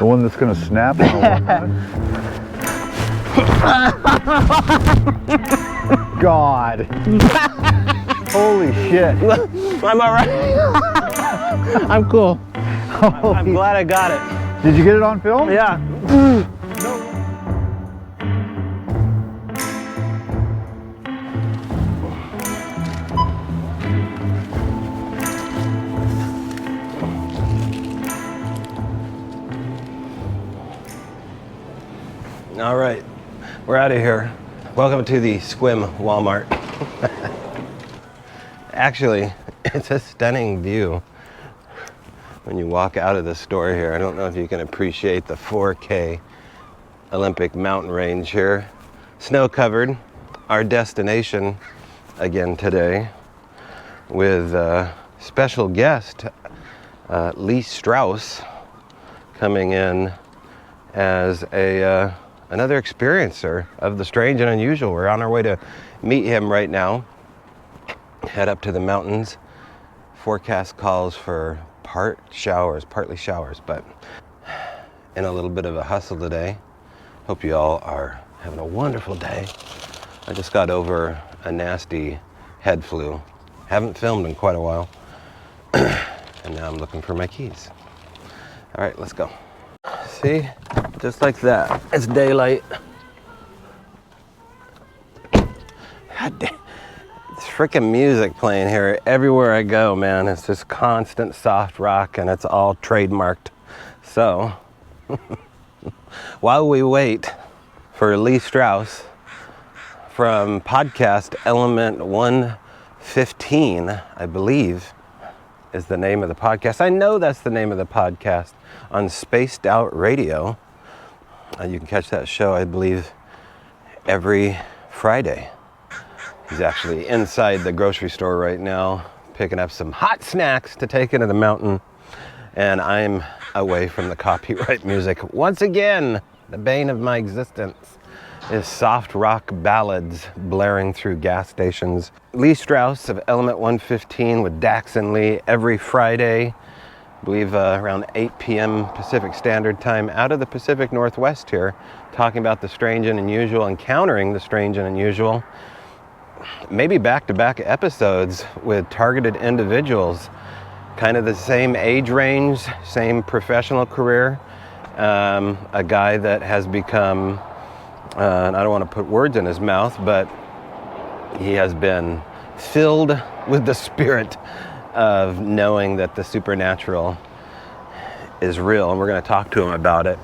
The one that's going to snap in 1 minute? God. Holy shit. I'm all right. I'm cool. I'm glad I got it. Did you get it on film? Yeah. All right, we're out of here. Welcome to the Squim Walmart. Actually, it's a stunning view when you walk out of the store here. I don't know if you can appreciate the 4K Olympic mountain range here. Snow covered, our destination again today with special guest Lee Strauss coming in as another experiencer of the strange and unusual. We're on our way to meet him right now. Head up to the mountains. Forecast calls for partly showers, but in a little bit of a hustle today. Hope you all are having a wonderful day. I just got over a nasty head flu. Haven't filmed in quite a while. And now I'm looking for my keys. All right, let's go. See, just like that, it's daylight. God damn, it's freaking music playing here everywhere I go, man. It's just constant soft rock, and it's all trademarked. So, while we wait for Lee Strauss from podcast Element 115, I believe, is the name of the podcast. I know that's the name of the podcast on Spaced Out Radio. You can catch that show, I believe, every Friday. He's actually inside the grocery store right now, picking up some hot snacks to take into the mountain. And I'm away from the copyright music. Once again, the bane of my existence is soft rock ballads blaring through gas stations. Lee Strauss of Element 115 with Dax and Lee every Friday, I believe around 8 p.m. Pacific Standard Time, out of the Pacific Northwest here, talking about the strange and unusual, encountering the strange and unusual. Maybe back-to-back episodes with targeted individuals, kind of the same age range, same professional career. A guy that has become, and I don't want to put words in his mouth, but he has been filled with the spirit of knowing that the supernatural is real, and we're going to talk to him about it.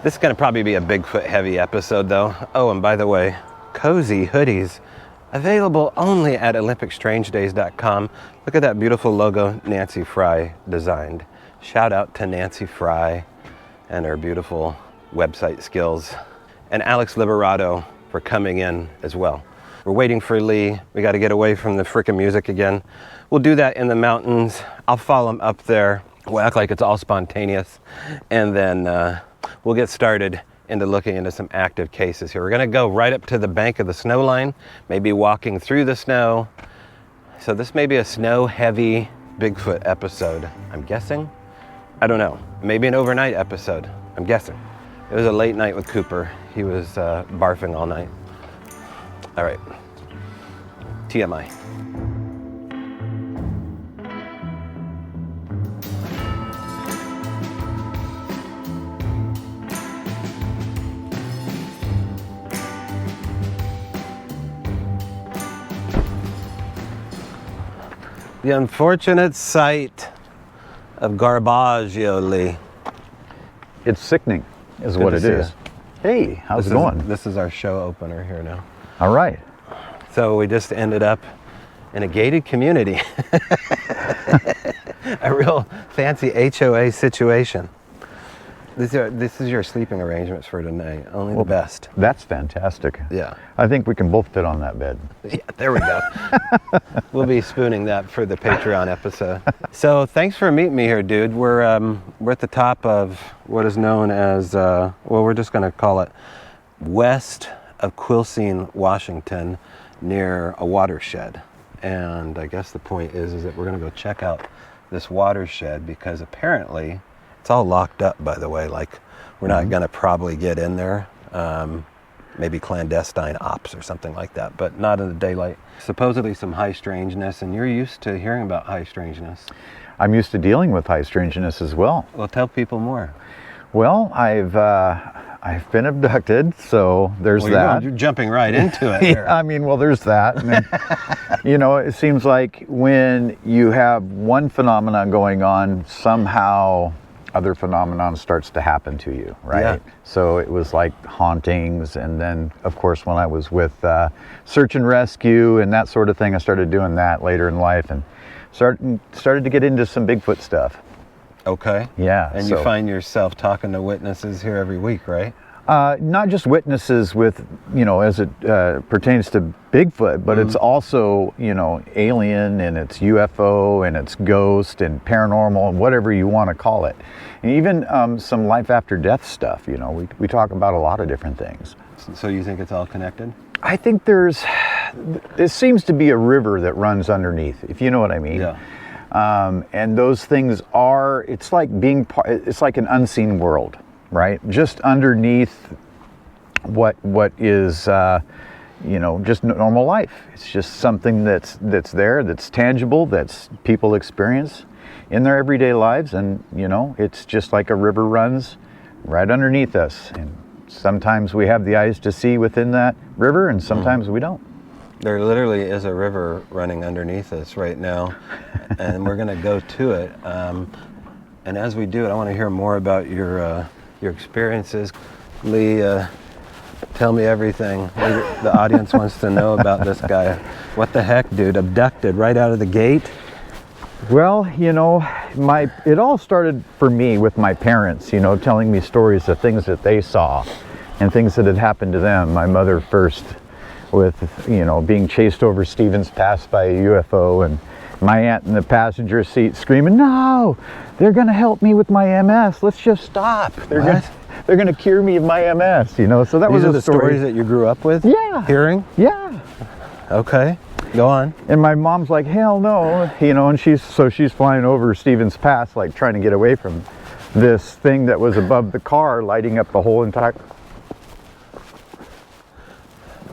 This is going to probably be a Bigfoot heavy episode though. Oh, and by the way, cozy hoodies available only at olympicstrangedays.com. Look at that beautiful logo Nancy Fry designed. Shout out to Nancy Fry and her beautiful website skills, and Alex Liberato for coming in as well. We're waiting for Lee. We got to get away from the frickin' music again. We'll do that in the mountains. I'll follow him up there. We'll act like it's all spontaneous, and then we'll get started into looking into some active cases here. We're going to go right up to the bank of the snow line, maybe walking through the snow. So this may be a snow-heavy Bigfoot episode, I'm guessing. I don't know. Maybe an overnight episode, I'm guessing. It was a late night with Cooper. He was barfing all night. All right, TMI. The unfortunate sight of Garbaggio, Lee. It's sickening, is what it is. Hey, how's it going? This is our show opener here now. All right. So we just ended up in a gated community. A real fancy HOA situation. This is your sleeping arrangements for tonight. Only the best. That's fantastic. Yeah. I think we can both fit on that bed. Yeah, there we go. We'll be spooning that for the Patreon episode. So thanks for meeting me here, dude. We're at the top of what is known as, well, we're just going to call it west of Quilcene, Washington, near a watershed. And I guess the point is that we're going to go check out this watershed because apparently It's all locked up, by the way. Like, we're not going to probably get in there. Maybe clandestine ops or something like that, but not in the daylight. Supposedly some high strangeness, and you're used to hearing about high strangeness. I'm used to dealing with high strangeness as well. Well, tell people more. Well, I've been abducted, so there's that. You're jumping right into it. Yeah, I mean, well, there's that. And then, you know, it seems like when you have one phenomenon going on, somehow other phenomenon starts to happen to you, right? Yeah. So it was like hauntings, and then, of course, when I was with search and rescue and that sort of thing, I started doing that later in life, and started to get into some Bigfoot stuff. Okay. Yeah. And you find yourself talking to witnesses here every week, right? Not just witnesses with, you know, as it pertains to Bigfoot, but it's also, you know, alien, and it's UFO, and it's ghost and paranormal and whatever you want to call it. And even some life after death stuff, you know, we talk about a lot of different things. So you think it's all connected? I think there seems to be a river that runs underneath, if you know what I mean. Yeah. And those things it's like it's like an unseen world, right? Just underneath what is, you know, just normal life. It's just something that's there, that's tangible, that's people experience in their everyday lives. And, you know, it's just like a river runs right underneath us. And sometimes we have the eyes to see within that river, and sometimes we don't. There literally is a river running underneath us right now, and we're going to go to it. And as we do it, I want to hear more about your experiences. Lee, tell me everything. The audience wants to know about this guy. What the heck, dude? Abducted right out of the gate? Well, you know, it all started for me with my parents, you know, telling me stories of things that they saw and things that had happened to them. My mother first with, you know, being chased over Stevens Pass by a UFO, and my aunt in the passenger seat screaming, "No, they're going to help me with my MS. Let's just stop. They're going to cure me of my MS," you know. So that was the stories that you grew up with? Yeah. Hearing? Yeah. Okay. Go on. And my mom's like, "Hell no," you know, and she's flying over Stevens Pass, like trying to get away from this thing that was above the car, lighting up the whole entire.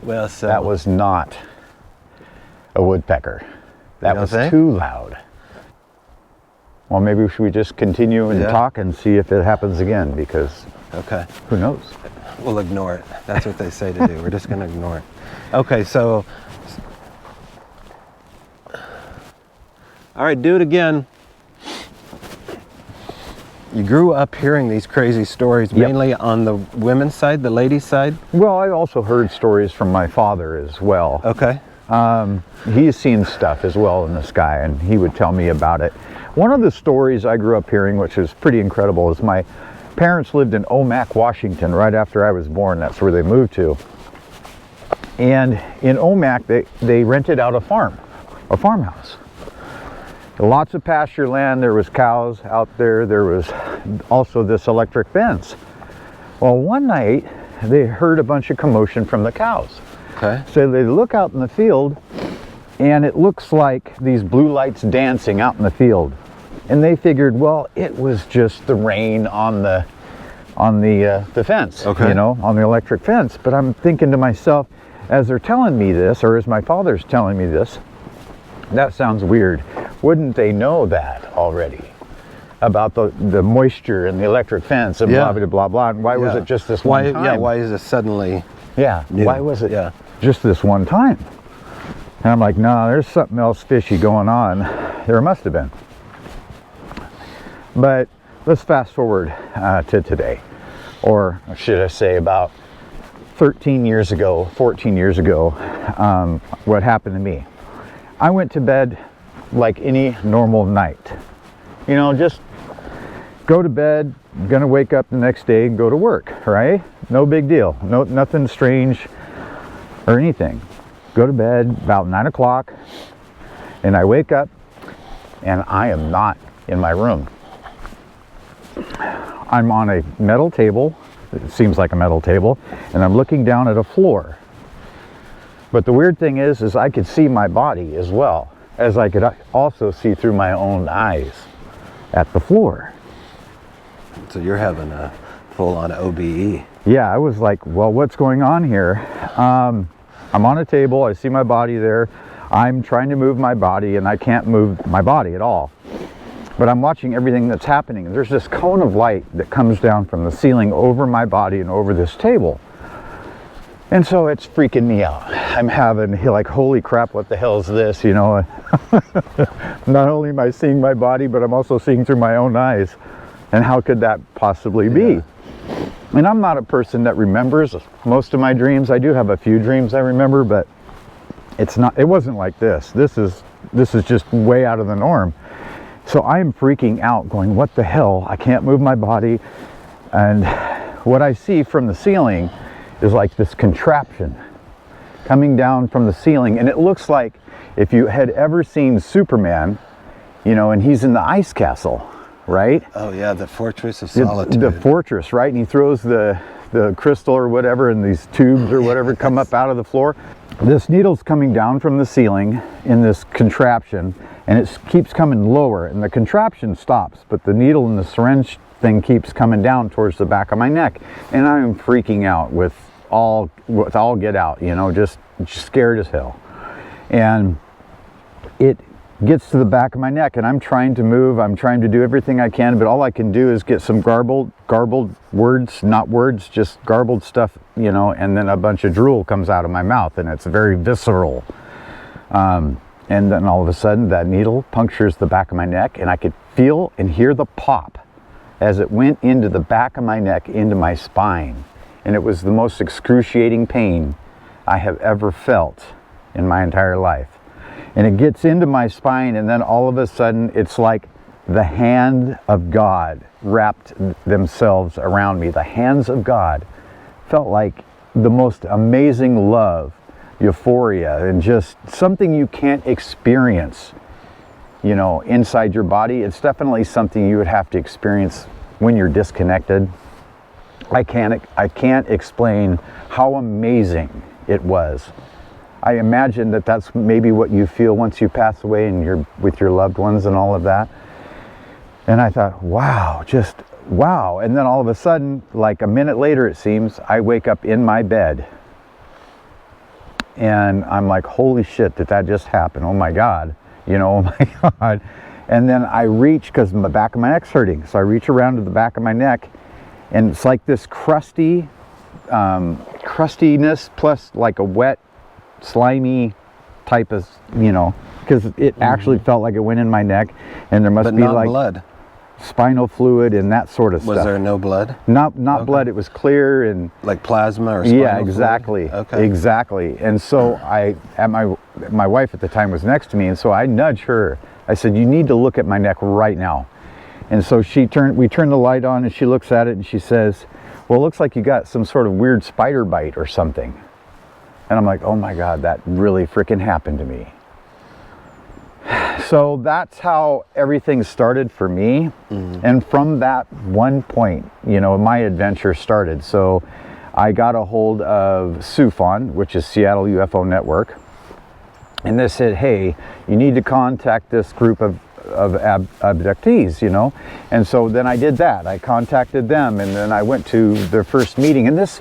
Well, so that was not a woodpecker. That was too loud. Well, maybe should we just continue and talk and see if it happens again, because who knows? We'll ignore it. That's what they say to do. We're just going to ignore it. Okay, so all right, do it again. You grew up hearing these crazy stories, mainly on the women's side, the ladies' side? Well, I also heard stories from my father as well. Okay. He's seen stuff as well in the sky, and he would tell me about it. One of the stories I grew up hearing, which is pretty incredible, is my parents lived in Omak, Washington, right after I was born. That's where they moved to. And in Omak, they rented out a farmhouse. Lots of pasture land. There was cows out there. There was also this electric fence. Well, one night they heard a bunch of commotion from the cows. Okay. So they look out in the field, and it looks like these blue lights dancing out in the field. And they figured, well, it was just the rain on the fence, you know, on the electric fence. But I'm thinking to myself, as they're telling me this, or as my father's telling me this, that sounds weird. Wouldn't they know that already? About the moisture and the electric fence and blah, blah, blah, blah. And why was it just this one time? Yeah, why is it suddenly new? Why was it just this one time? And I'm like, no, there's something else fishy going on. There must have been. But let's fast forward to today. Or should I say about 13 years ago, 14 years ago, what happened to me. I went to bed like any normal night. You know, just go to bed, gonna wake up the next day and go to work, right? No big deal, nothing strange or anything. Go to bed about 9 o'clock, and I wake up and I am not in my room. I'm on a metal table, it seems like a metal table, and I'm looking down at a floor. But the weird thing is I could see my body as well, as I could also see through my own eyes at the floor. So you're having a full-on OBE. Yeah, I was like, well, what's going on here? I'm on a table, I see my body there. I'm trying to move my body and I can't move my body at all. But I'm watching everything that's happening. And there's this cone of light that comes down from the ceiling over my body and over this table. And so it's freaking me out. I'm having like, holy crap, what the hell is this? You know, not only am I seeing my body, but I'm also seeing through my own eyes. And how could that possibly be? And I'm not a person that remembers most of my dreams. I do have a few dreams I remember, but it wasn't like this. This is just way out of the norm. So I'm freaking out, going, what the hell? I can't move my body. And what I see from the ceiling is like this contraption coming down from the ceiling. And it looks like if you had ever seen Superman, you know, and he's in the ice castle, right? Oh yeah, the Fortress of Solitude. The fortress, right? And he throws the crystal or whatever, and these tubes or whatever come up out of the floor. This needle's coming down from the ceiling in this contraption, and it keeps coming lower, and the contraption stops, but the needle and the syringe thing keeps coming down towards the back of my neck. And I'm freaking out with all get out, you know, just scared as hell. And it gets to the back of my neck, and I'm trying to move, I'm trying to do everything I can, but all I can do is get some garbled words, not words, just garbled stuff, you know, and then a bunch of drool comes out of my mouth, and it's very visceral. And then all of a sudden that needle punctures the back of my neck, and I could feel and hear the pop as it went into the back of my neck, into my spine. And it was the most excruciating pain I have ever felt in my entire life. And it gets into my spine, and then all of a sudden it's like the hand of God wrapped themselves around me. The hands of God felt like the most amazing love, euphoria, and just something you can't experience, you know, inside your body. It's definitely something you would have to experience when you're disconnected. I can't explain how amazing it was. I imagine that that's maybe what you feel once you pass away and you're with your loved ones and all of that. And I thought, wow, just wow. And then all of a sudden, like a minute later it seems, I wake up in my bed. And I'm like, holy shit, did that just happen? Oh my God, you know, oh my God. And then I reach, because the back of my neck's hurting, so I reach around to the back of my neck, and it's like this crustiness plus like a wet, slimy type of, you know, because it actually felt like it went in my neck, and there must be like blood, spinal fluid and that sort of stuff. Was there no blood? Not okay. Blood. It was clear and like plasma or spinal yeah, exactly. Fluid? Okay. Exactly. And so my wife at the time was next to me, and so I nudged her. I said, "You need to look at my neck right now." And so we turned the light on, and she looks at it and she says, "Well, it looks like you got some sort of weird spider bite or something." And I'm like, oh my God, that really freaking happened to me. So that's how everything started for me. Mm-hmm. And from that one point, you know, my adventure started. So I got a hold of SUFON, which is Seattle UFO Network. And they said, hey, you need to contact this group of abductees, you know. And so then I did that. I contacted them, and then I went to their first meeting. And this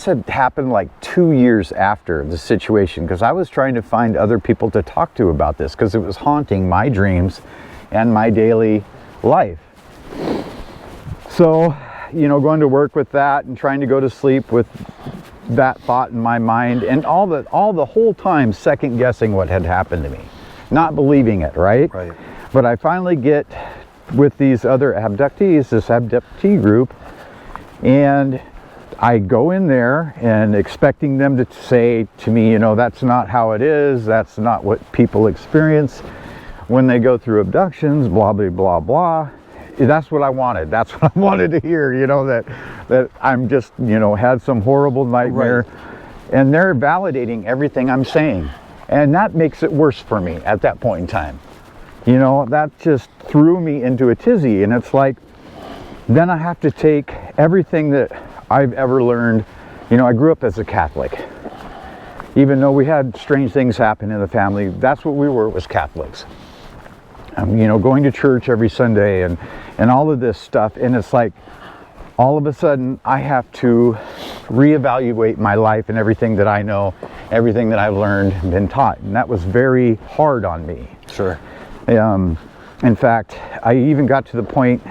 had happened like 2 years after the situation, because I was trying to find other people to talk to about this, because it was haunting my dreams and my daily life. So, you know, going to work with that and trying to go to sleep with that thought in my mind, and all the whole time second guessing what had happened to me, not believing it, right? Right. But I finally get with these other abductees, this abductee group, and I go in there and expecting them to say to me, you know, that's not how it is, that's not what people experience when they go through abductions, blah, blah, blah, blah. That's what I wanted. That's what I wanted to hear, you know, that I'm just, you know, had some horrible nightmare. Right. And they're validating everything I'm saying. And that makes it worse for me at that point in time. You know, that just threw me into a tizzy. And it's like, then I have to take everything that I've ever learned. You know, I grew up as a Catholic. Even though we had strange things happen in the family, that's what we were, was Catholics. You know, going to church every Sunday and all of this stuff. And it's like, all of a sudden, I have to reevaluate my life and everything that I know, everything that I've learned and been taught. And that was very hard on me. Sure. In fact, I even got to the point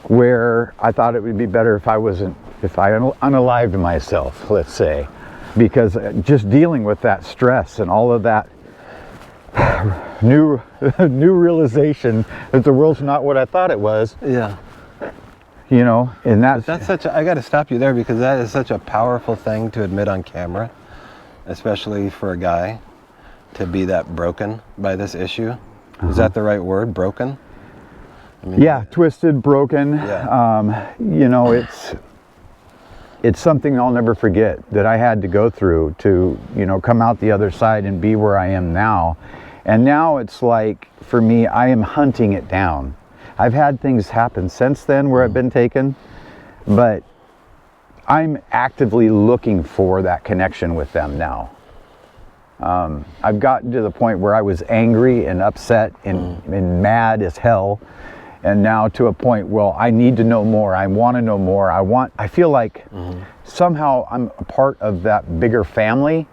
where I thought it would be better if I unalived myself, let's say, because just dealing with that stress and all of that new realization that the world's not what I thought it was. Yeah. You know, and that's such a, I got to stop you there, because that is such a powerful thing to admit on camera, especially for a guy to be that broken by this issue. Is that the right word, broken? I mean, yeah, twisted, broken. Yeah. You know, it's something I'll never forget that I had to go through to, you know, come out the other side and be where I am now. And now it's like, for me, I am hunting it down. I've had things happen since then where I've been taken, but I'm actively looking for that connection with them now. I've gotten to the point where I was angry and upset and mad as hell, and now to a point where I need to know more. I want to know more. I feel like somehow I'm a part of that bigger family,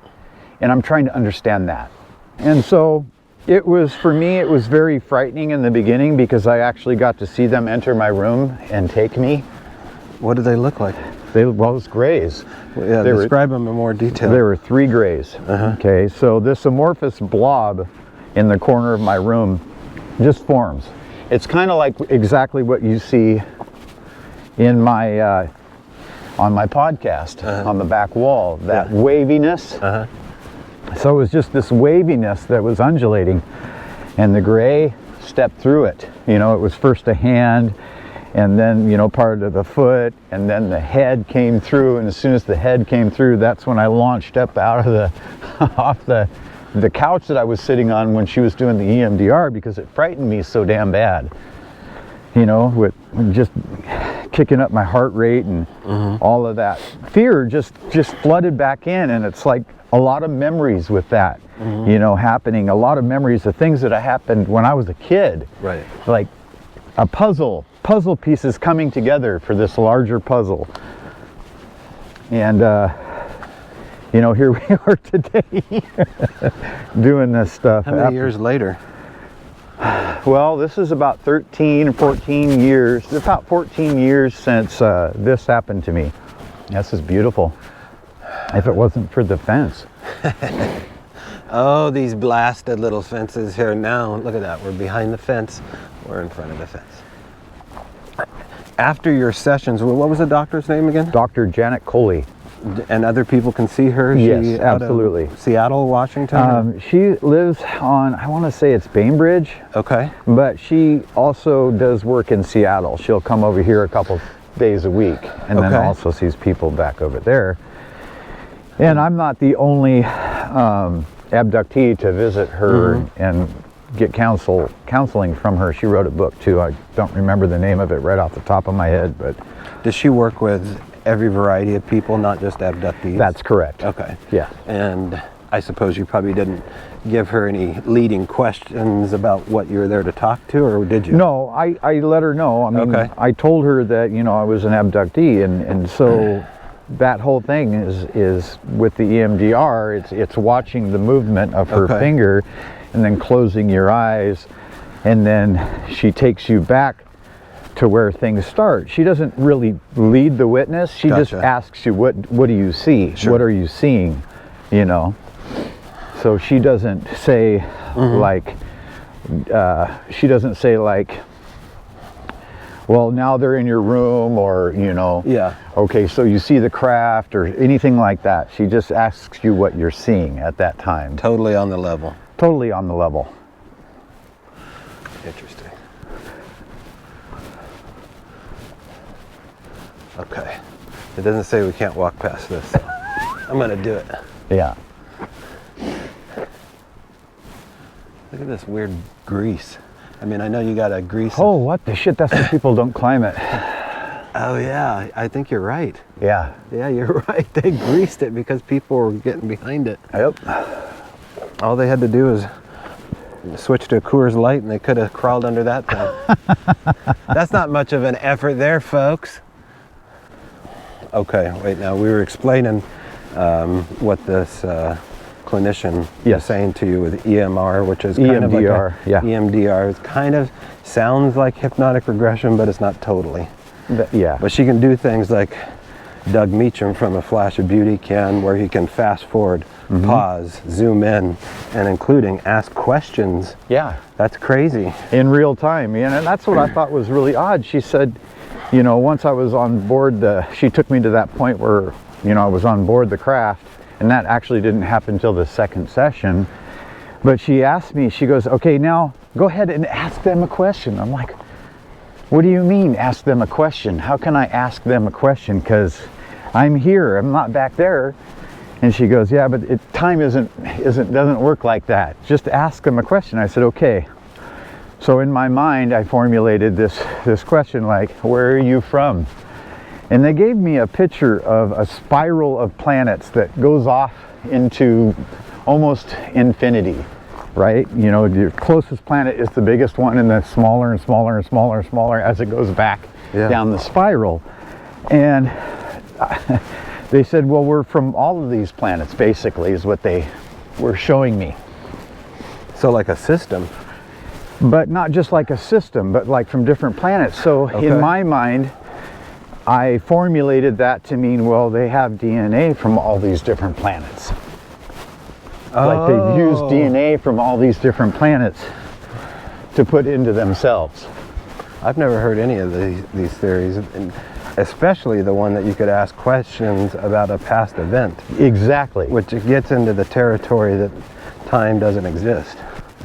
and I'm trying to understand that. And so it was, for me, it was very frightening in the beginning, because I actually got to see them enter my room and take me. What do they look like? Well, it was grays. Well, yeah, describe them in more detail. There were 3 grays. Okay, so this amorphous blob in the corner of my room just forms. It's kind of like exactly what you see in my on my podcast on the back wall. That waviness. So it was just this waviness that was undulating, and the gray stepped through it. You know, it was first a hand, and then, you know, part of the foot, and then the head came through. And as soon as the head came through, that's when I launched up out of the off the couch that I was sitting on when she was doing the EMDR, because it frightened me so damn bad. You know, with just kicking up my heart rate and all of that fear just flooded back in. And it's like a lot of memories with that, you know, happening. A lot of memories of things that happened when I was a kid. Right. Like a puzzle pieces coming together for this larger puzzle. And you know, here we are today doing this stuff. How many years later? Well, this is about 13, 14 years, about 14 years since this happened to me. This is beautiful. If it wasn't for the fence. Oh, these blasted little fences here now. Look at that. We're behind the fence. We're in front of the fence. After your sessions, what was the doctor's name again? Dr. Janet Coley. And other people can see her? Yes, absolutely. Seattle, Washington? She lives on, I want to say it's Bainbridge. Okay. But she also does work in Seattle. She'll come over here a couple days a week, and then also sees people back over there. And I'm not the only abductee to visit her and get counseling from her. She wrote a book too. I don't remember the name of it right off the top of my head, but does she work with every variety of people, not just abductees? That's correct. Okay. Yeah. And I suppose you probably didn't give her any leading questions about what you were there to talk to, or did you? No, I let her know. I mean, I told her that, you know, I was an abductee, and so that whole thing is with the EMDR, it's watching the movement of her finger and then closing your eyes, and then she takes you back to where things start. She doesn't really lead the witness. She just asks you, what do you see? Sure. What are you seeing? You know? So she doesn't say like, well, now they're in your room, or, you know, okay, so you see the craft, or anything like that. She just asks you what you're seeing at that time. Totally on the level. Totally on the level. Interesting. Okay. It doesn't say we can't walk past this, so I'm going to do it. Yeah. Look at this weird grease. I mean, I know you got a grease. Oh, what the shit? That's why people don't climb it. Oh, yeah. I think you're right. Yeah. Yeah, you're right. They greased it because people were getting behind it. Yep. All they had to do is switch to a Coors Light and they could have crawled under that thing. That's not much of an effort there, folks. Okay, wait, now we were explaining what this clinician was saying to you with EMR, which is kind of like EMDR. It kind of sounds like hypnotic regression, but it's not totally. But she can do things like Doug Meacham from A Flash of Beauty can, where he can fast forward, pause, zoom in, and including ask questions. Yeah. That's crazy. In real time. And that's what I thought was really odd. She said, you know, once I was on board, she took me to that point where, you know, I was on board the craft, and that actually didn't happen until the second session. But she asked me, she goes, okay, now go ahead and ask them a question. I'm like, what do you mean ask them a question? How can I ask them a question? Because I'm here, I'm not back there. And she goes, yeah, but time doesn't work like that. Just ask them a question. I said, okay. So in my mind, I formulated this question like, where are you from? And they gave me a picture of a spiral of planets that goes off into almost infinity, right? You know, your closest planet is the biggest one, and then smaller and smaller and smaller and smaller as it goes back down the spiral. And they said, well, we're from all of these planets, basically, is what they were showing me. So like a system. But not just like a system, but like from different planets. So in my mind, I formulated that to mean, well, they have DNA from all these different planets. Like they've used DNA from all these different planets to put into themselves. I've never heard any of these theories, and especially the one that you could ask questions about a past event. Exactly. Which gets into the territory that time doesn't exist.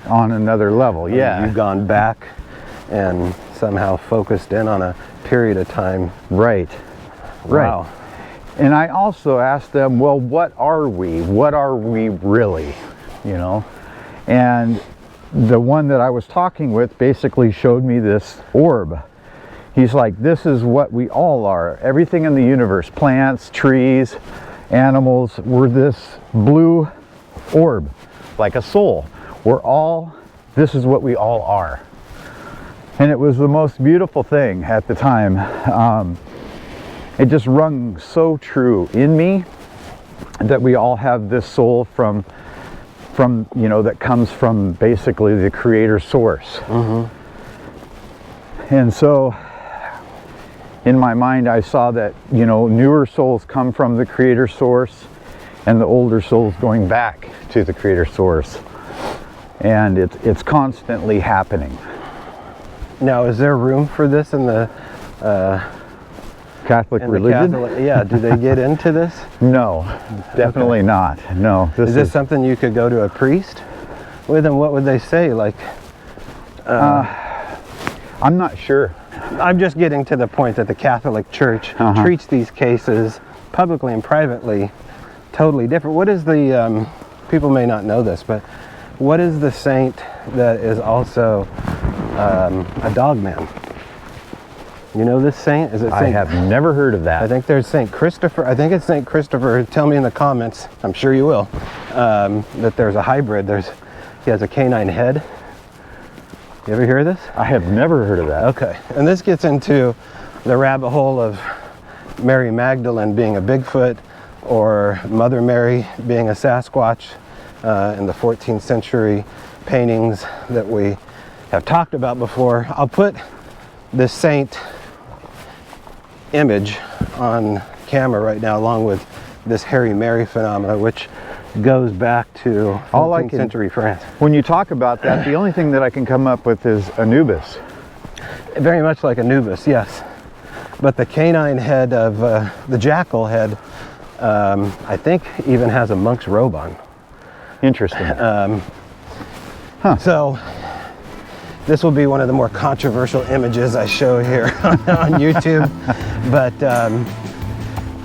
On another level, yeah. You've gone back and somehow focused in on a period of time. Right. Wow. Right. And I also asked them, well, what are we? What are we really? You know? And the one that I was talking with basically showed me this orb. He's like, this is what we all are. Everything in the universe, plants, trees, animals, we're this blue orb, like a soul. This is what we all are. And it was the most beautiful thing at the time. It just rung so true in me that we all have this soul from you know, that comes from basically the creator source. And so in my mind, I saw that, you know, newer souls come from the creator source and the older souls going back to the creator source. And it's constantly happening. Now, is there room for this in the Catholic religion? Do they get into this? No, definitely not. No. Is this something you could go to a priest with, and what would they say? Like, I'm not sure. I'm just getting to the point that the Catholic Church treats these cases publicly and privately totally different. What is the, people may not know this, but what is the saint that is also a dog man? You know this saint? Is it Saint? I have never heard of that. I think there's Saint Christopher. I think it's Saint Christopher. Tell me in the comments. I'm sure you will. That there's a hybrid. He has a canine head. You ever hear of this? I have never heard of that. Okay. And this gets into the rabbit hole of Mary Magdalene being a Bigfoot, or Mother Mary being a Sasquatch, in the 14th century paintings that we have talked about before. I'll put this saint image on camera right now, along with this Hairy Mary phenomena, which goes back to 14th century France. When you talk about that, the only thing that I can come up with is Anubis. Very much like Anubis, yes. But the canine head of the jackal head, I think even has a monk's robe on. Interesting. So this will be one of the more controversial images I show here on YouTube, but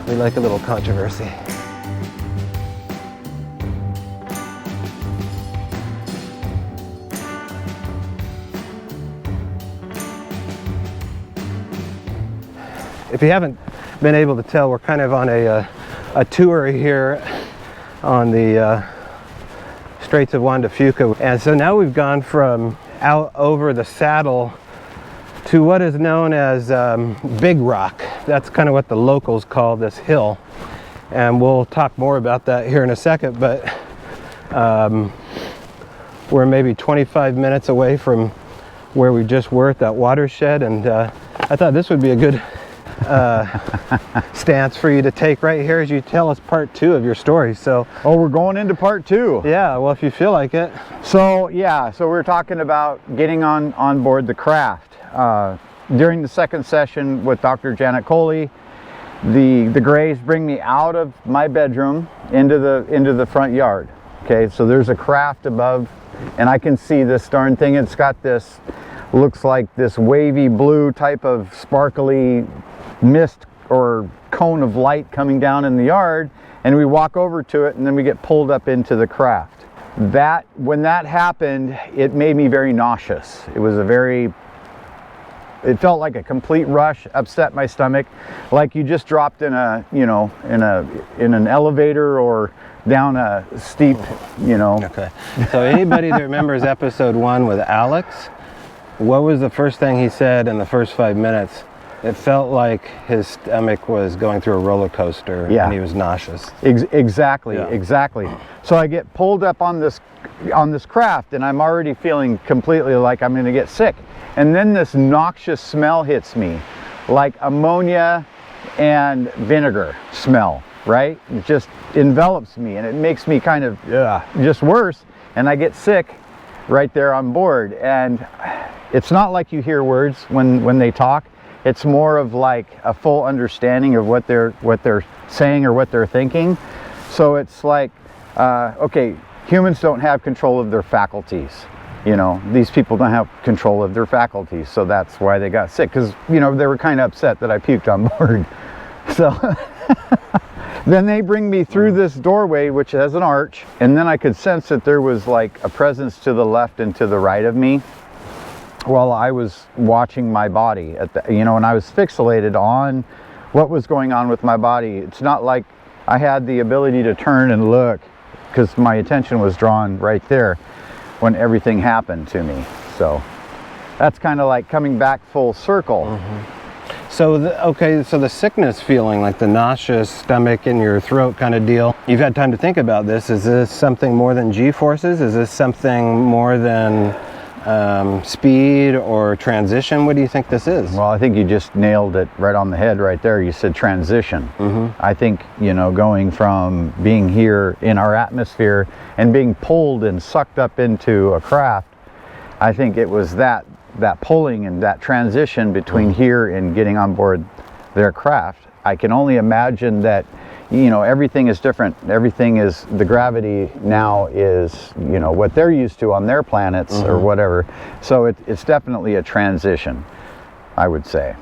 we like a little controversy. If you haven't been able to tell, we're kind of on a tour here on the Straits of Juan de Fuca. And so now we've gone from out over the saddle to what is known as Big Rock. That's kind of what the locals call this hill. And we'll talk more about that here in a second, but we're maybe 25 minutes away from where we just were at that watershed, and I thought this would be a good stance for you to take right here as you tell us part 2 of your story. So, oh, we're going into part 2. Yeah, well, if you feel like it. So yeah, so we're talking about getting on board the craft. During the second session with Dr. Janet Coley, the Grays bring me out of my bedroom into the front yard. Okay, so there's a craft above, and I can see this darn thing. It's got this, looks like this wavy blue type of sparkly mist or cone of light coming down in the yard, and we walk over to it, and then we get pulled up into the craft. When that happened, it made me very nauseous. It felt like a complete rush, upset my stomach, like you just dropped in in an elevator or down a steep, Okay. So anybody that remembers episode 1 with Alex, what was the first thing he said in the first 5 minutes? It felt like his stomach was going through a roller coaster, and he was nauseous. Exactly. So I get pulled up on this craft, and I'm already feeling completely like I'm going to get sick. And then this noxious smell hits me, like ammonia and vinegar smell, right? It just envelops me, and it makes me kind of just worse, and I get sick right there on board. And it's not like you hear words when they talk. It's more of like a full understanding of what they're saying or what they're thinking. So it's like, okay, humans don't have control of their faculties. These people don't have control of their faculties, so that's why they got sick, because they were kind of upset that I puked on board. So then they bring me through this doorway, which has an arch, and then I could sense that there was like a presence to the left and to the right of me while I was watching my body and I was fixated on what was going on with my body. It's not like I had the ability to turn and look, because my attention was drawn right there when everything happened to me. So that's kind of like coming back full circle. Mm-hmm. So the sickness feeling, like the nauseous stomach in your throat kind of deal, you've had time to think about this. Is this something more than G-forces? Is this something more than speed or transition? What do you think this is? Well, I think you just nailed it right on the head right there. You said transition. Mm-hmm. I think, going from being here in our atmosphere and being pulled and sucked up into a craft, I think it was that pulling and that transition between here and getting on board their craft. I can only imagine that everything is different. Everything is, the gravity now is, what they're used to on their planets, mm-hmm. or whatever. So it's definitely a transition, I would say.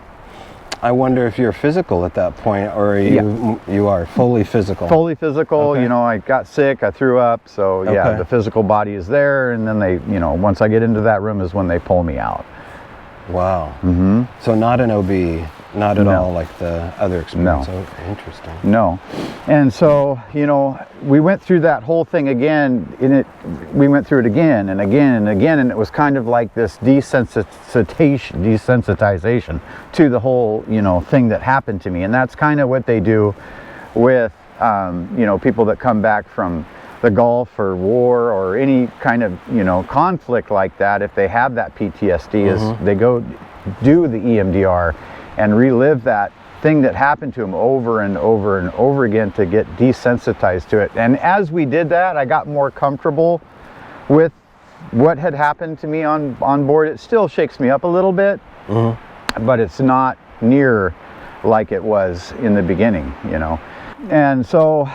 I wonder if you're physical at that point, or you are fully physical. Fully physical. Okay. I got sick, I threw up, so yeah, Okay. the physical body is there, and then they, once I get into that room is when they pull me out. Wow. Mm-hmm. So not an OB, not at No. all like the other experience. No. Oh, interesting. No. And so, we went through that whole thing again, we went through it again and again and again, and it was kind of like this desensitization to the whole, thing that happened to me. And that's kind of what they do with, people that come back from the Gulf or war or any kind of, conflict like that. If they have that PTSD, mm-hmm. is they go do the EMDR and relive that thing that happened to them over and over and over again to get desensitized to it. And as we did that, I got more comfortable with what had happened to me on board. It still shakes me up a little bit, mm-hmm. but it's not near like it was in the beginning, And so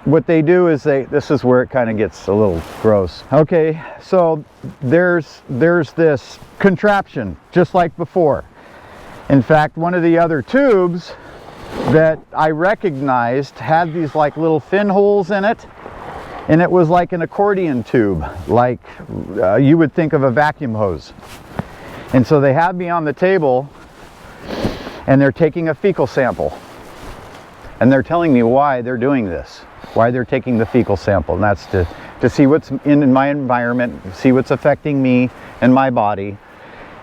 what they do is this is where it kind of gets a little gross. Okay, so there's this contraption just like before. In fact, one of the other tubes that I recognized had these like little fin holes in it, and it was like an accordion tube, like you would think of a vacuum hose. And so they have me on the table, and they're taking a fecal sample, and they're telling me why they're doing this, why they're taking the fecal sample, and that's to to see what's in my environment, see what's affecting me and my body.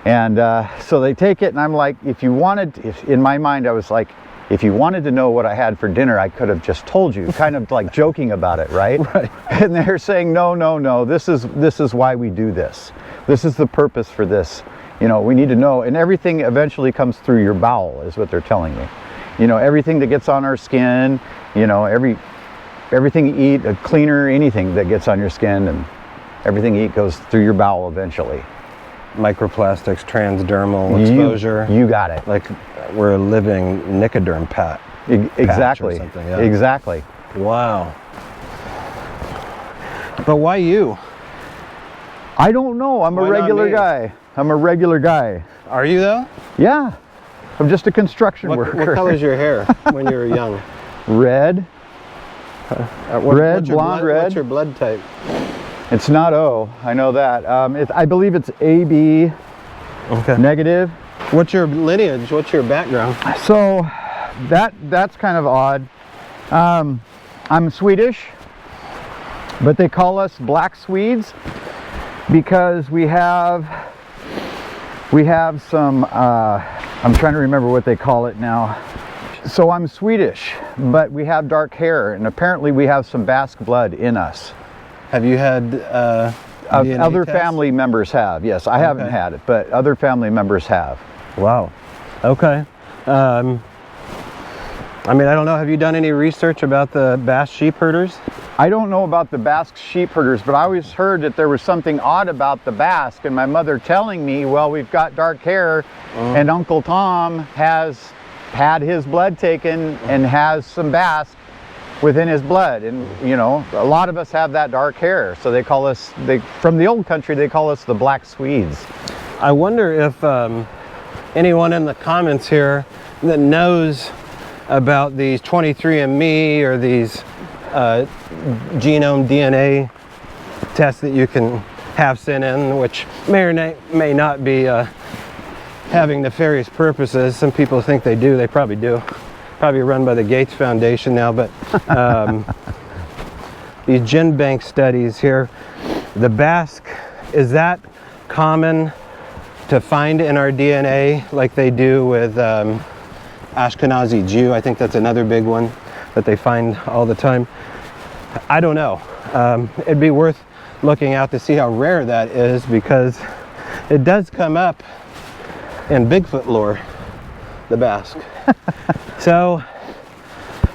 And so they take it, and I'm like, in my mind I was like, if you wanted to know what I had for dinner, I could have just told you, kind of like joking about it, right? Right. And they're saying, no, this is why we do this. This is the purpose for this. You know, we need to know, and everything eventually comes through your bowel, is what they're telling me. You know, everything that gets on our skin, you know, everything you eat, a cleaner, anything that gets on your skin, and everything you eat goes through your bowel eventually. Microplastics, transdermal exposure. You got it. Like we're a living Nicoderm Exactly. Patch or something, yeah. Exactly. Wow. But why you? I don't know. I'm Why a not regular me? guy. I'm a regular guy. Are you though? Yeah. I'm just a construction What worker. color's your hair when you were young? Red. Red, blonde, red. What's your blood type? It's not O. I know that. I believe it's AB Okay. negative. What's your lineage? What's your background? So that's kind of odd. I'm Swedish, but they call us Black Swedes because we have some, I'm trying to remember what they call it now. So I'm Swedish, but we have dark hair, and apparently we have some Basque blood in us. Have you had DNA Other tests? family members have. Yes, I haven't had it, but other family members have. Wow. Okay. I mean, I don't know. Have you done any research about the Basque sheep herders? I don't know about the Basque sheep herders, but I always heard that there was something odd about the Basque, and my mother telling me, well, we've got dark hair, and Uncle Tom has had his blood taken and has some Basque within his blood. And, you know, a lot of us have that dark hair, so they call us, from the old country, they call us the Black Swedes. I wonder if anyone in the comments here that knows about these 23andMe or these genome DNA tests that you can have sent in, which may or may not be having nefarious purposes. Some people think they do. They probably do. Probably run by the Gates Foundation now, but these gen bank studies here, the Basque, is that common to find in our DNA like they do with Ashkenazi Jew? I think that's another big one that they find all the time. I don't know. It'd be worth looking out to see how rare that is, because it does come up in Bigfoot lore, the Basque. So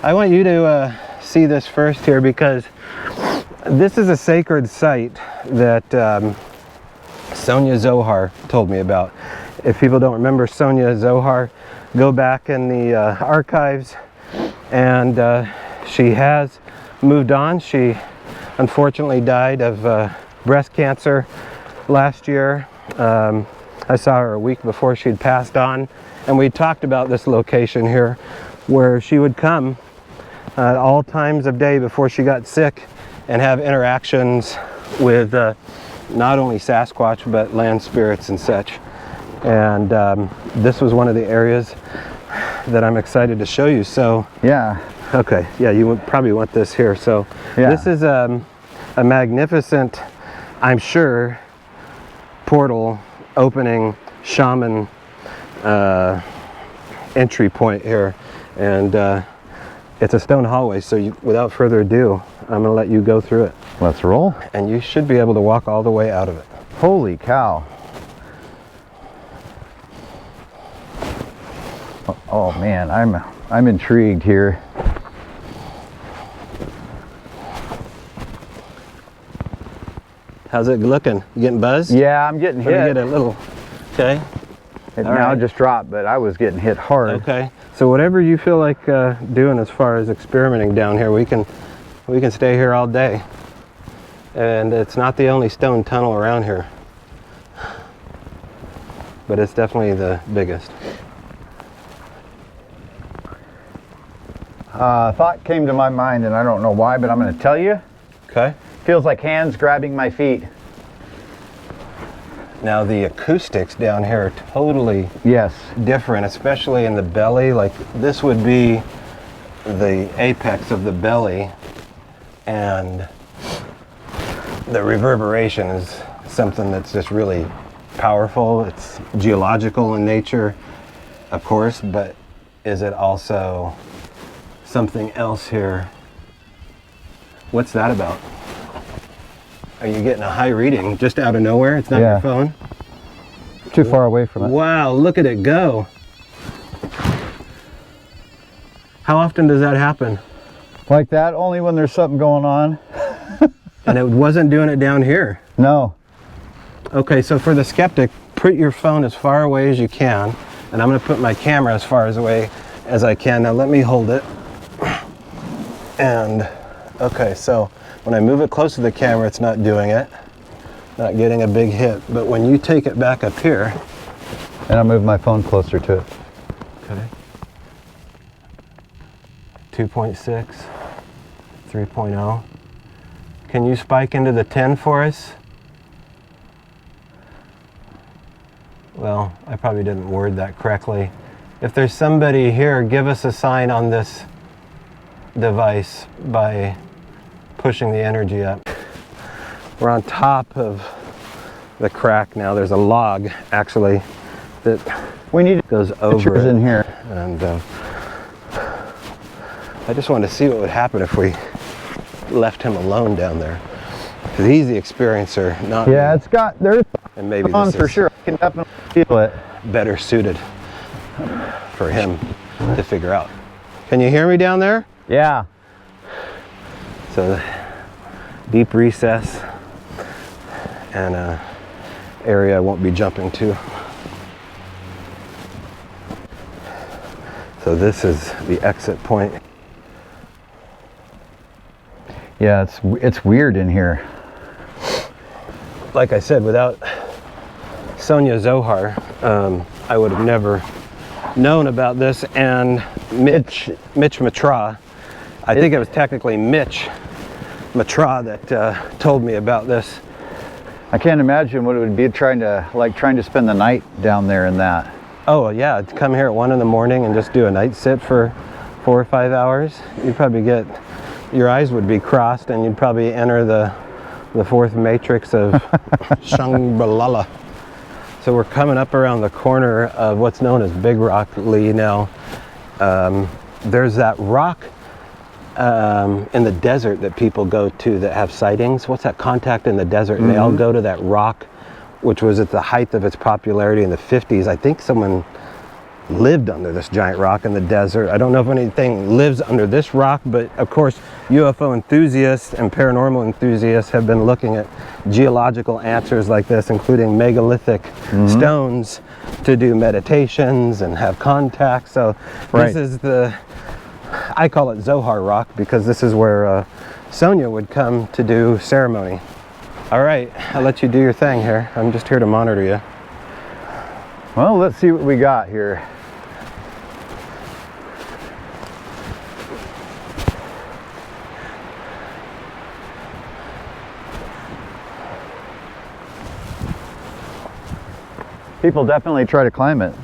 I want you to see this first here, because this is a sacred site that Sonia Zohar told me about. If people don't remember Sonia Zohar, go back in the archives, and she has moved on. She unfortunately died of breast cancer last year. I saw her a week before she'd passed on, and we talked about this location here where she would come at all times of day before she got sick and have interactions with not only Sasquatch but land spirits and such. And this was one of the areas that I'm excited to show you. So Yeah. okay, yeah, you would probably want this here. So Yeah. this is a magnificent, I'm sure, portal opening shaman entry point here, and it's a stone hallway. So without further ado, I'm gonna let you go through it, Let's roll. and you should be able to walk all the way out of it. Holy cow. Oh man, I'm intrigued here. How's it looking? You getting buzzed? Yeah, I'm getting Let me hit. get a little. Okay. It all now right. just dropped, but I was getting hit hard. Okay. So whatever you feel like doing as far as experimenting down here, we can stay here all day. And it's not the only stone tunnel around here, but it's definitely the biggest. Thought came to my mind, and I don't know why, but I'm going to tell you. Okay. Feels like hands grabbing my feet. Now the acoustics down here are totally Yes. different, especially in the belly. Like this would be the apex of the belly, and the reverberation is something that's just really powerful. It's geological in nature, of course, but is it also something else here? What's that about? Are you getting a high reading just out of nowhere? It's not your phone? Too far away from it. Wow, look at it go. How often does that happen? Like that, only when there's something going on. And it wasn't doing it down here. No. Okay, so for the skeptic, put your phone as far away as you can, and I'm going to put my camera as far away as I can. Now let me hold it. And, okay, so when I move it close to the camera, it's not doing it. Not getting a big hit. But when you take it back up here... And I'll move my phone closer to it. Okay. 2.6, 3.0. Can you spike into the 10 for us? Well, I probably didn't word that correctly. If there's somebody here, give us a sign on this device by pushing the energy up. We're on top of the crack now. There's a log, actually, that We need goes over pictures it. in here. And I just wanted to see what would happen if we left him alone down there. Because he's the experiencer, not Yeah, me. it's got, there's And maybe on this for is sure. I can definitely feel it. better suited for him to figure out. Can you hear me down there? Yeah. So deep recess and a area I won't be jumping to. So this is the exit point. Yeah, it's weird in here. Like I said, without Sonia Zohar, I would have never known about this. And Mitch Matra, I think it was technically Mitch Matra that told me about this. I can't imagine what it would be trying to spend the night down there in that. Oh yeah, to come here at 1 in the morning and just do a night sit for 4 or 5 hours, you'd probably get, your eyes would be crossed and you'd probably enter the fourth matrix of Shangri-La. So we're coming up around the corner of what's known as Big Rock, Lee. Now, there's that rock in the desert that people go to that have sightings. What's that, Contact in the Desert? And they all go to that rock, which was at the height of its popularity in the 50s. I think someone lived under this giant rock in the desert. I don't know if anything lives under this rock, but of course UFO enthusiasts and paranormal enthusiasts have been looking at geological answers like this, including megalithic stones, to do meditations and have contact. So this is I call it Zohar Rock because this is where Sonia would come to do ceremony. All right, I'll let you do your thing here. I'm just here to monitor you. Well, let's see what we got here. People definitely try to climb it.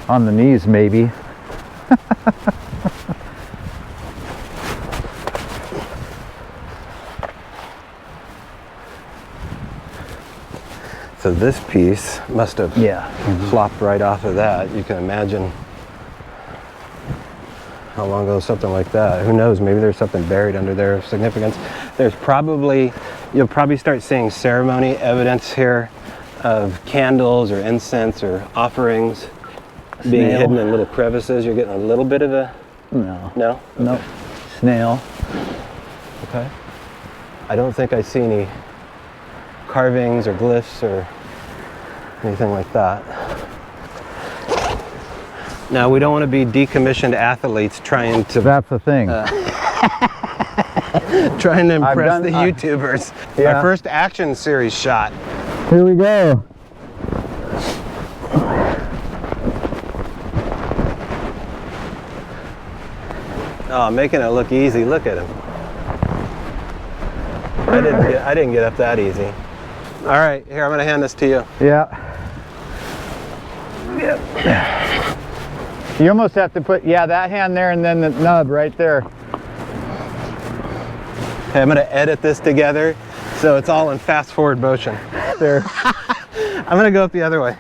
On the knees, maybe. So this piece must have flopped right off of that. You can imagine how long ago something like that. Who knows, maybe there's something buried under there of significance. There's probably, you'll probably start seeing ceremony evidence here of candles or incense or offerings being hidden in little crevices. You're getting a little bit of a... No. No? No. Snail. Okay. I don't think I see any carvings or glyphs or anything like that. Now, we don't want to be decommissioned athletes trying to... That's the thing. trying to impress the YouTubers. Yeah. Our first action series shot. Here we go. Oh, making it look easy. Look at him. I didn't get up that easy. All right, here, I'm going to hand this to you. Yeah. You almost have to put, that hand there and then the nub right there. Okay, I'm gonna edit this together so it's all in fast forward motion. There. I'm gonna go up the other way.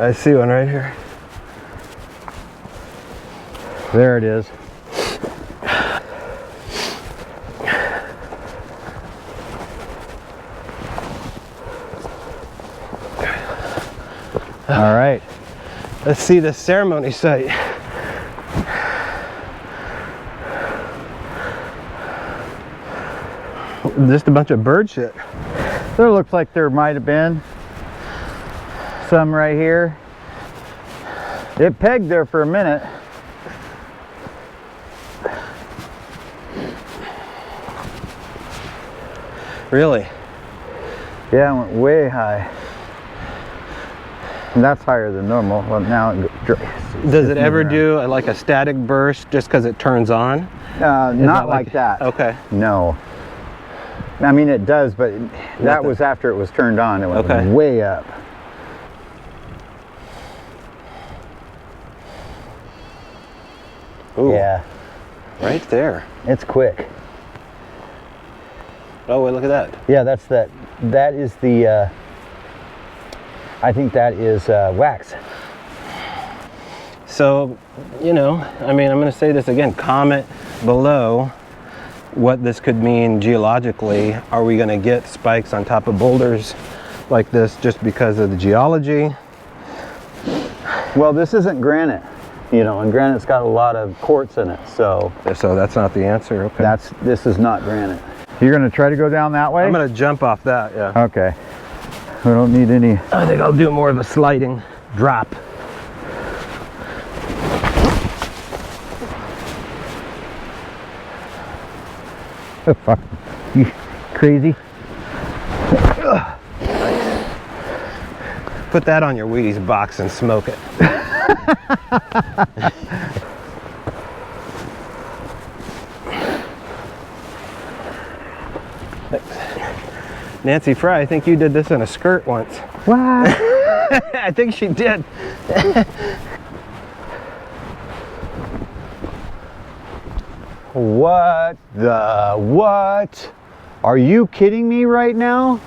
I see one right here. There it is. All right. Let's see the ceremony site. Just a bunch of bird shit. There looks like there might have been some right here. It pegged there for a minute. Really? Yeah, it went way high. And that's higher than normal. Well, now Does it ever do like a static burst just because it turns on? Not like that. Okay. No. I mean, it does, but that was after it was turned on. It went way up. Ooh, yeah. Right there. It's quick. Oh, wait, look at that. Yeah, that's that. That is the, I think that is wax. So, you know, I mean, I'm going to say this again. Comment below what this could mean geologically. Are we going to get spikes on top of boulders like this just because of the geology? Well, this isn't granite, you know, and granite's got a lot of quartz in it, so that's not the answer. Okay. This is not granite. You're going to try to go down that way? I'm going to jump off that, yeah. Okay. We don't need any. I think I'll do more of a sliding drop. Fuck. You crazy? Put that on your Wheaties box and smoke it. Nancy Fry, I think you did this in a skirt once. What? I think she did. What the what? Are you kidding me right now?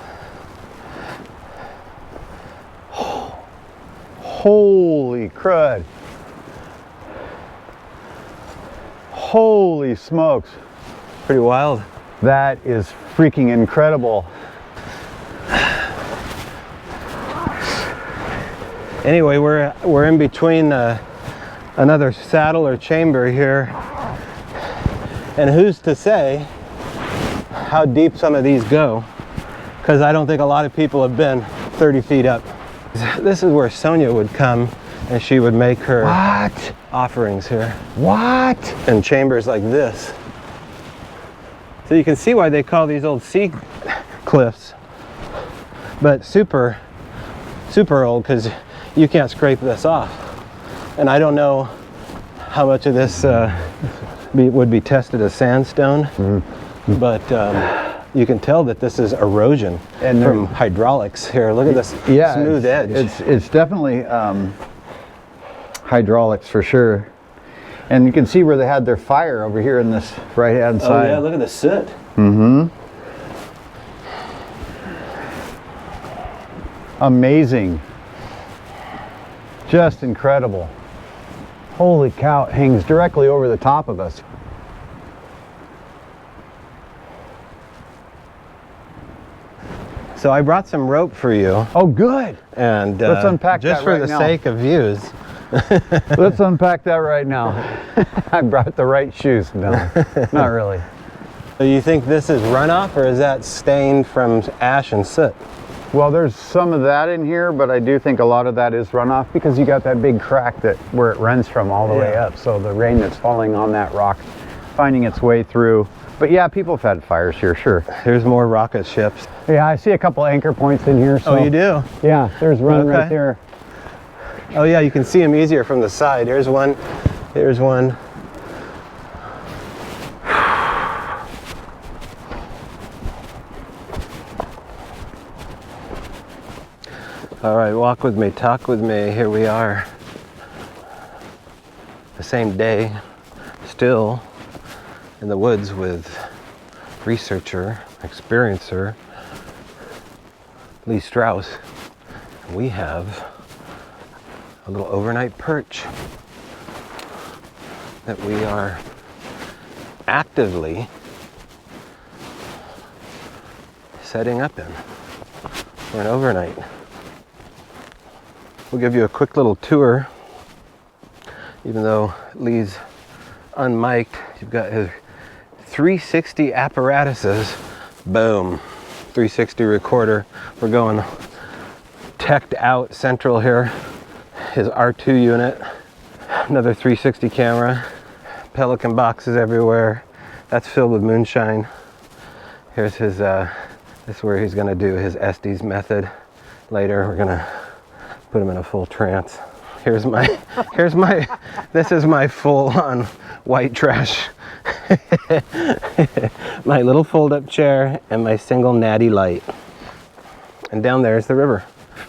Holy crud. Holy smokes. Pretty wild. That is freaking incredible. Anyway, we're in between another saddle or chamber here. And who's to say how deep some of these go? Because I don't think a lot of people have been 30 feet up. This is where Sonia would come and she would make her offerings here. What? In chambers like this. So you can see why they call these old sea cliffs. But super old, because you can't scrape this off. And I don't know how much of this would be tested as sandstone, but you can tell that this is erosion and from hydraulics here. Look at this smooth edge. It's definitely hydraulics for sure. And you can see where they had their fire over here in this right-hand side. Oh yeah, look at the soot. Mm-hmm. Amazing. Just incredible. Holy cow, it hangs directly over the top of us. So I brought some rope for you. Oh, good. And let's unpack just that for right the now. sake of views. Let's unpack that right now. I brought the right shoes. No, not really. So you think this is runoff, or is that stained from ash and soot? Well, there's some of that in here, but I do think a lot of that is runoff because you got that big crack where it runs from all the way up. So the rain that's falling on that rock, finding its way through. But yeah, people have had fires here, sure. There's more rocket ships. Yeah, I see a couple anchor points in here. So, oh, you do? Yeah, there's one right there. Oh yeah, you can see them easier from the side. Here's one. Here's one. All right, walk with me, talk with me. Here we are. the same day, still in the woods with researcher, experiencer, Lee Strauss. We have a little overnight perch that we are actively setting up in for an overnight. We'll give you a quick little tour. Even though Lee's unmiked, you've got his 360 apparatuses. Boom, 360 recorder. We're going teched out central here. His R2 unit, another 360 camera, Pelican boxes everywhere. That's filled with moonshine. Here's his, this is where he's gonna do his Estes method. Later, we're gonna put him in a full trance. This is my full-on white trash. My little fold-up chair and my single natty light. And down there is the river.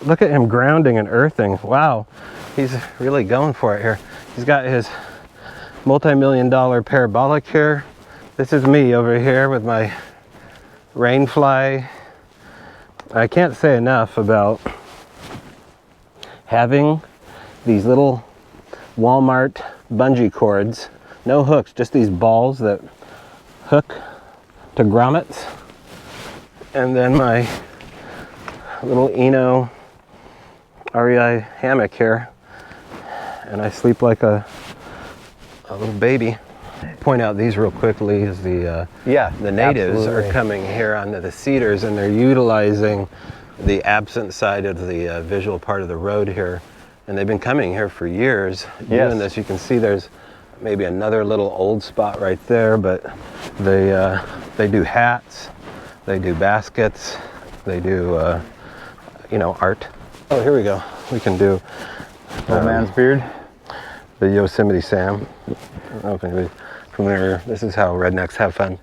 Look at him grounding and earthing. Wow, he's really going for it here. He's got his multi-million-dollar parabolic here. This is me over here with my rainfly. I can't say enough about having these little Walmart bungee cords, no hooks, just these balls that hook to grommets, and then my little Eno REI hammock here, and I sleep like a little baby. Point out these real quickly is the natives absolutely are coming here onto the cedars, and they're utilizing the absent side of the visual part of the road here. And they've been coming here for years doing this. You can see there's maybe another little old spot right there, but they do hats, they do baskets, they do art. Oh, here we go. We can do Old man's beard. the Yosemite Sam. I don't know if anybody familiar. This is how rednecks have fun.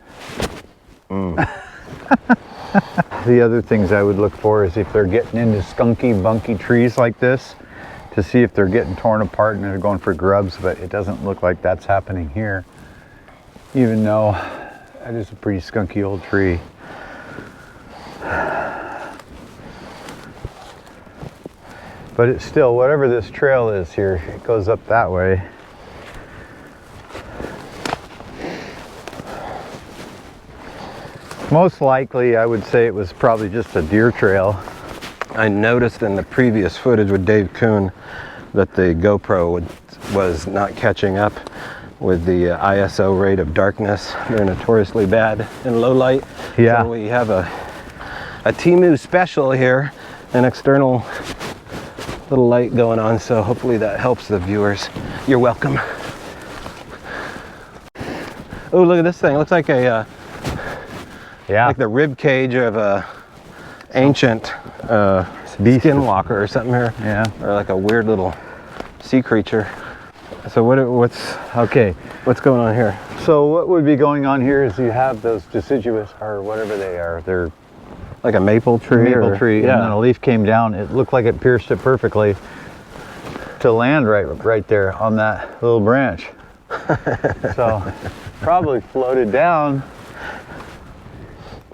The other things I would look for is if they're getting into skunky, bunky trees like this, to see if they're getting torn apart and they're going for grubs, but it doesn't look like that's happening here, even though that is a pretty skunky old tree. But it's still, whatever this trail is here, it goes up that way. Most likely, I would say it was probably just a deer trail. I noticed in the previous footage with Dave Kuhn that the GoPro was not catching up with the ISO rate of darkness. They're notoriously bad in low light. Yeah. So we have a Temu special here, an external little light going on, so hopefully that helps the viewers. You're welcome. Oh, look at this thing. It looks like a like the rib cage of a ancient skinwalker or something here. Yeah. Or like a weird little sea creature. So what's going on here? So what would be going on here is you have those deciduous, or whatever they are. They're Like a maple tree? maple tree, and then a leaf came down. It looked like it pierced it perfectly to land right there on that little branch. So probably floated down.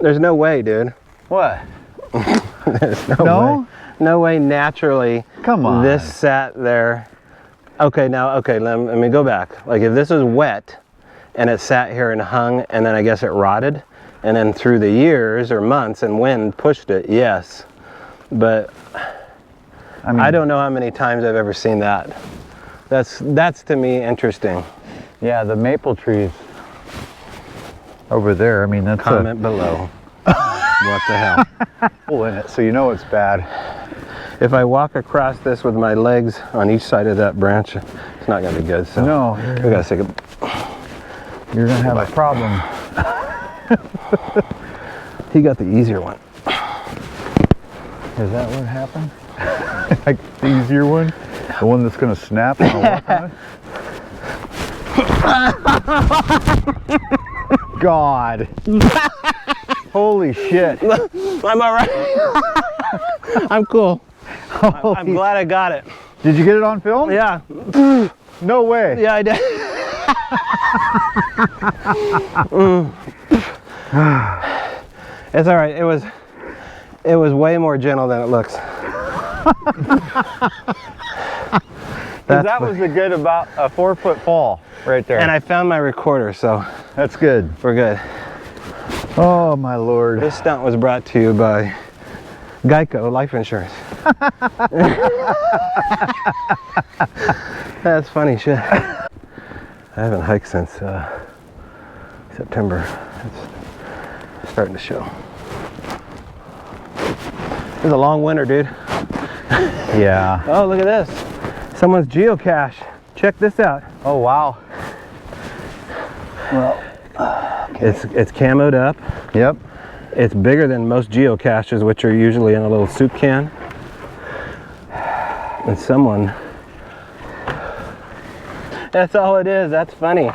There's no way, dude. What? There's No? way. No way naturally. Come on. This sat there. Okay, let me go back. Like if this was wet and it sat here and hung and then I guess it rotted and then through the years or months and wind pushed it, yes. But I mean, I don't know how many times I've ever seen that. That's to me interesting. yeah, the maple trees over there. I mean, that's Comment below. What the hell? a hole in it, so you know it's bad. If I walk across this with my legs on each side of that branch, it's not gonna be good. So No, we gotta take you're gonna have a problem. He got the easier one. Is that what happened? Like the easier one? The one that's gonna snap when I walk on it? God. Holy shit. I'm all right. I'm cool. I'm glad I got it. Did you get it on film? Yeah. No way. Yeah, I did. It's all right. It was way more gentle than it looks. That was a good about a 4-foot fall right there. And I found my recorder, so That's good. we're good. Oh my Lord. This stunt was brought to you by Geico Life Insurance. That's funny shit. I haven't hiked since September. It's starting to show. It was a long winter, dude. Yeah. Oh, look at this. Someone's geocache. Check this out. Oh wow. Well, It's camoed up. yep. It's bigger than most geocaches, which are usually in a little soup can. And someone... That's all it is. That's funny.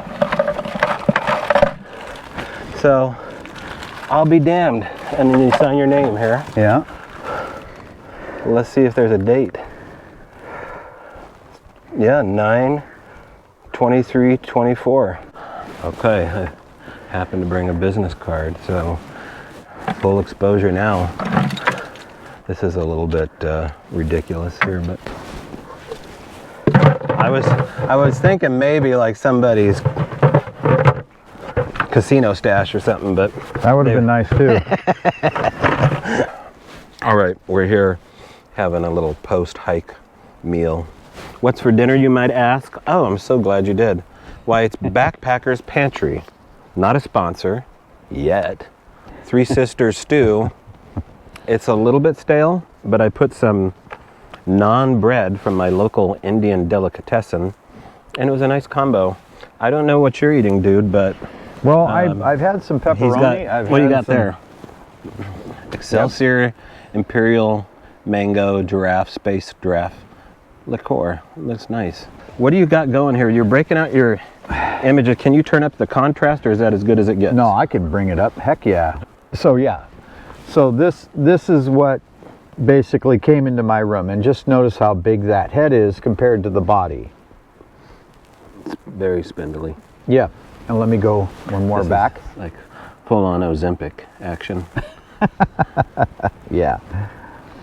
So, I'll be damned. And then you sign your name here. Yeah. Let's see if there's a date. Yeah, 9/23/24. Okay, I happened to bring a business card, so full exposure now. This is a little bit ridiculous here, but I was thinking maybe like somebody's casino stash or something, but That would have been nice too. all right, we're here having a little post-hike meal. What's for dinner, you might ask? Oh, I'm so glad you did. Why, it's Backpacker's Pantry. Not a sponsor, yet. Three Sisters stew. It's a little bit stale, but I put some naan bread from my local Indian delicatessen, and it was a nice combo. I don't know what you're eating, dude, but... Well, I've had some pepperoni. What do you got there? Excelsior, Imperial, Mango, Giraffe, Space Giraffe liqueur. Looks nice. What do you got going here? You're breaking out your image. Can you turn up the contrast, or is that as good as it gets? No, I can bring it up. Heck yeah. So yeah. So this is what basically came into my room, and just notice how big that head is compared to the body. It's very spindly. Yeah. And let me go one more This back. is like full-on Ozempic action. Yeah.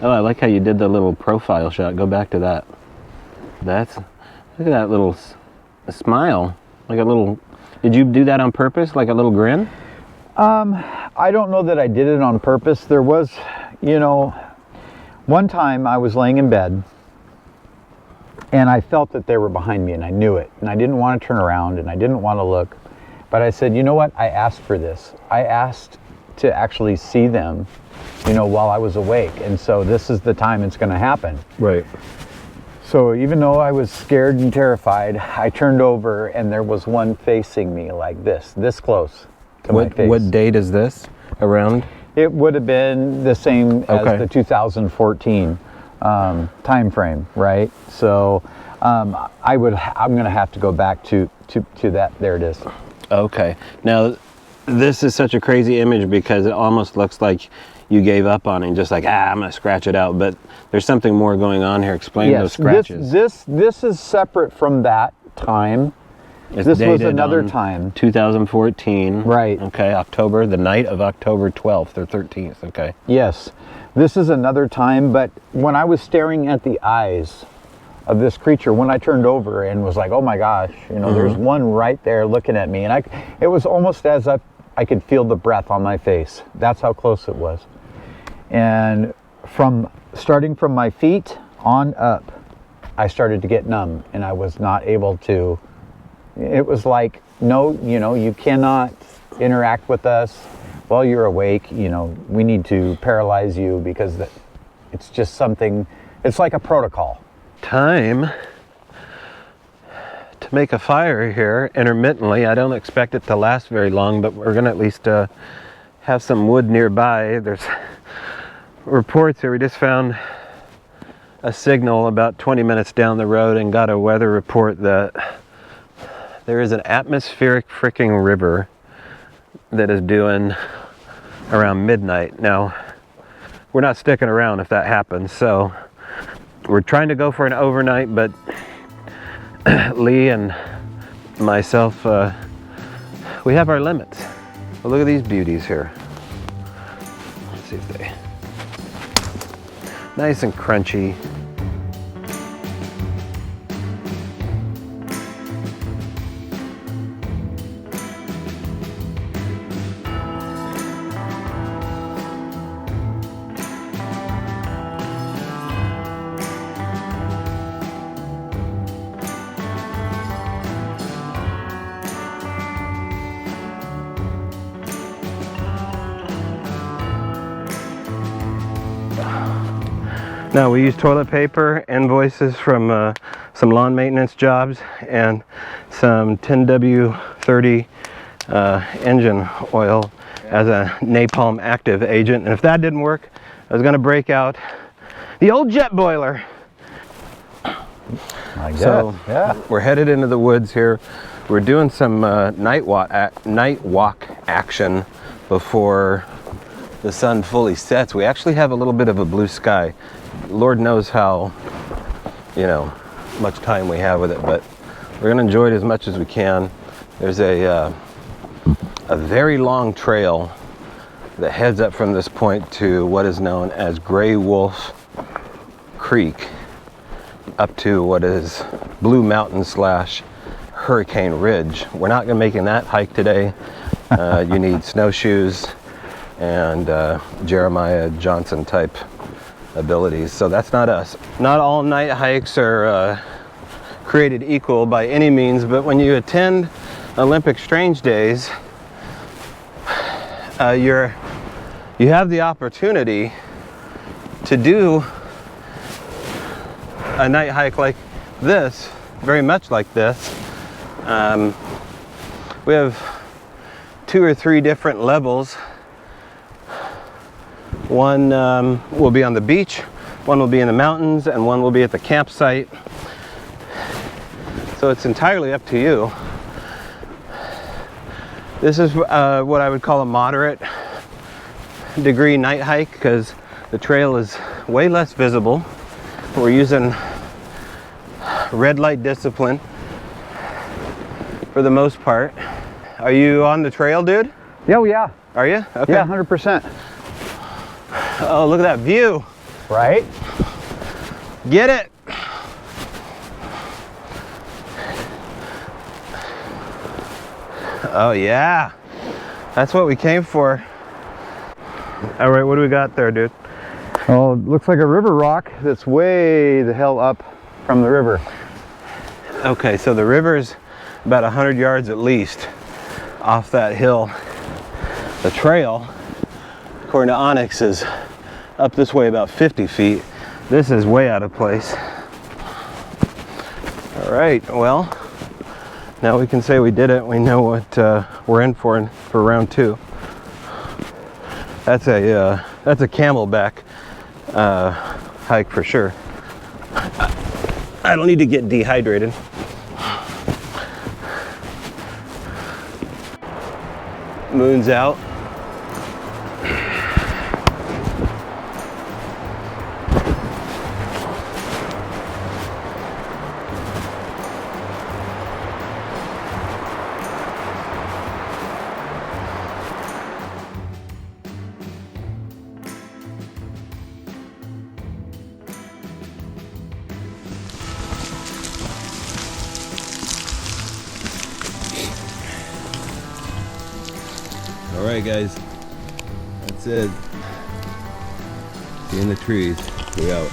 Oh, I like how you did the little profile shot. Go back to that. Look at that little smile. Like a little, did you do that on purpose? Like a little grin? I don't know that I did it on purpose. There was, one time I was laying in bed and I felt that they were behind me, and I knew it, and I didn't want to turn around and I didn't want to look, but I said, you know what? I asked for this. I asked to actually see them, while I was awake, and so this is the time it's going to happen. Right. So even though I was scared and terrified, I turned over and there was one facing me like this close to my face. What date is this around? It would have been the same as the 2014 time frame, right? So I'm going to have to go back to that. There it is. Okay. Now, this is such a crazy image because it almost looks like you gave up on it and just like, I'm going to scratch it out. But there's something more going on here. Explain those scratches. This is separate from that time. It's this was dated another on time. 2014. Right. Okay, October, the night of October 12th or 13th. Okay. Yes. This is another time, but when I was staring at the eyes of this creature, when I turned over and was like, oh my gosh, there's one right there looking at me. And it was almost as if I could feel the breath on my face. That's how close it was. And starting from my feet on up, I started to get numb, and I was not able to. It was like, no, you cannot interact with us while you're awake. We need to paralyze you because it's just something, it's like a protocol. Time to make a fire here intermittently. I don't expect it to last very long, but we're going to at least have some wood nearby. There's reports here. We just found a signal about 20 minutes down the road and got a weather report that there is an atmospheric freaking river that is doing around midnight. Now, we're not sticking around if that happens, so we're trying to go for an overnight, but Lee and myself, we have our limits. Well, look at these beauties here. Let's see if they, nice and crunchy. Now we use toilet paper, invoices from some lawn maintenance jobs, and some 10W30 engine oil as a napalm active agent. And if that didn't work, I was going to break out the old jet boiler. I guess, so yeah. We're headed into the woods here. We're doing some night walk action before the sun fully sets. We actually have a little bit of a blue sky. Lord knows how, much time we have with it, but we're gonna enjoy it as much as we can. There's a very long trail that heads up from this point to what is known as Gray Wolf Creek, up to what is Blue Mountain / Hurricane Ridge. We're not gonna make that hike today. You need snowshoes and Jeremiah Johnson type abilities, so that's not us. Not all night hikes are created equal by any means, but when you attend Olympic Strange Days, you have the opportunity to do a night hike like this, very much like this. We have 2 or 3 different levels. One will be on the beach, one will be in the mountains, and one will be at the campsite. So it's entirely up to you. This is what I would call a moderate degree night hike because the trail is way less visible. We're using red light discipline for the most part. Are you on the trail, dude? Oh, yeah. Are you? Okay. Yeah, 100%. Oh, look at that view. Right? Get it. Oh yeah, that's what we came for. All right, what do we got there, dude? Oh, it looks like a river rock that's way the hell up from the river. Okay, so the river's about 100 yards at least off that hill. The trail, according to Onyx, is up this way about 50 feet. This is way out of place. All right, well, now we can say we did it. We know what we're in for round 2. That's a camelback hike for sure. I don't need to get dehydrated. Moon's out. All right, guys, that's it. See you in the trees. We out.